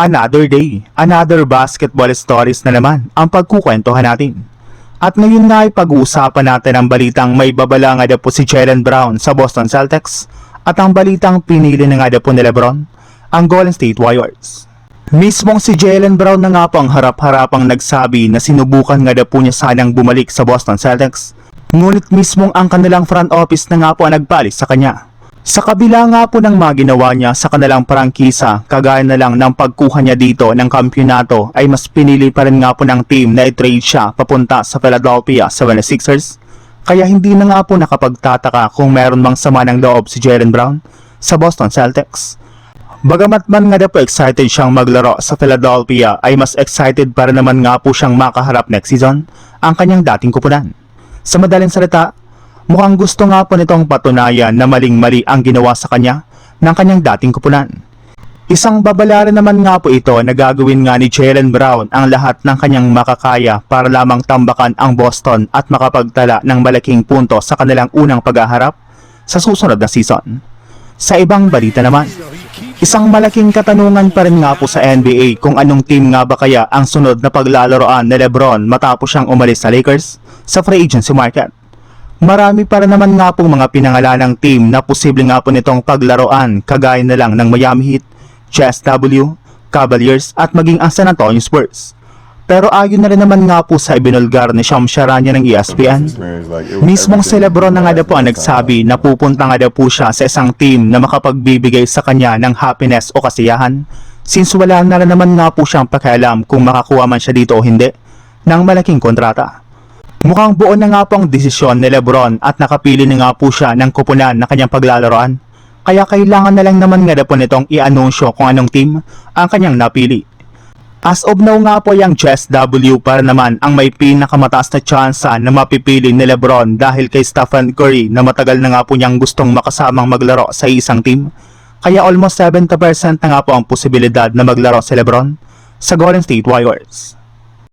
Another day, another basketball stories na naman ang pagkukwentuhan natin. At ngayon nga ay pag-uusapan natin ang balitang may babala nga daw po si Jaylen Brown sa Boston Celtics at ang balitang pinili na nga daw po ni LeBron ang Golden State Warriors. Mismong si Jaylen Brown na nga po ang harap-harapang nagsabi na sinubukan nga daw po niya sanang bumalik sa Boston Celtics, ngunit mismong ang kanilang front office na nga po ang nagpalis sa kanya. Sa kabila nga po ng mga ginawa niya sa kanilang prangkisa, kagaya na lang ng pagkuha niya dito ng kampyonato ay mas pinili pa rin nga po ng team na i-trade siya papunta sa Philadelphia 76ers. Kaya hindi na nga po nakapagtataka kung meron mang sama ng loob si Jaylen Brown sa Boston Celtics. Bagamat man nga po excited siyang maglaro sa Philadelphia ay mas excited pa rin naman nga po siyang makaharap next season ang kanyang dating kupunan. Sa madaling salita, mukhang gusto nga po nitong patunayan na maling-mali ang ginawa sa kanya ng kanyang dating kupunan. Isang babala rin naman nga po ito na gagawin nga ni Jaylen Brown ang lahat ng kanyang makakaya para lamang tambakan ang Boston at makapagtala ng malaking punto sa kanilang unang paghaharap sa susunod na season. Sa ibang balita naman, isang malaking katanungan pa rin nga po sa NBA kung anong team nga ba kaya ang sunod na paglalaroan ni LeBron matapos siyang umalis sa Lakers sa free agency market. Marami para naman nga pong mga pinangalanang team na posible nga po nitong paglaruan kagaya na lang ng Miami Heat, CSW, Cavaliers at maging ang San Antonio Spurs. Pero ayon na rin naman nga po sa ibinulgar ni Shams Charania ng ESPN, mismong si LeBron na nga daw po ang nagsabi na pupunta nga daw po siya sa isang team na makapagbibigay sa kanya ng happiness o kasiyahan, since wala na rin naman nga po siyang pakialam kung makakuha man siya dito o hindi ng malaking kontrata. Mukhang buo na nga po ang desisyon ni LeBron at nakapili na nga po siya ng kupunan na kanyang paglalaroan. Kaya kailangan na lang naman nga po nitong i-anunsyo kung anong team ang kanyang napili. As of now nga po yung CSW para naman ang may pinakamataas na tsansa na mapipili ni LeBron dahil kay Stephen Curry na matagal na nga po niyang gustong makasamang maglaro sa isang team. Kaya almost 70% na nga po ang posibilidad na maglaro si LeBron sa Golden State Warriors.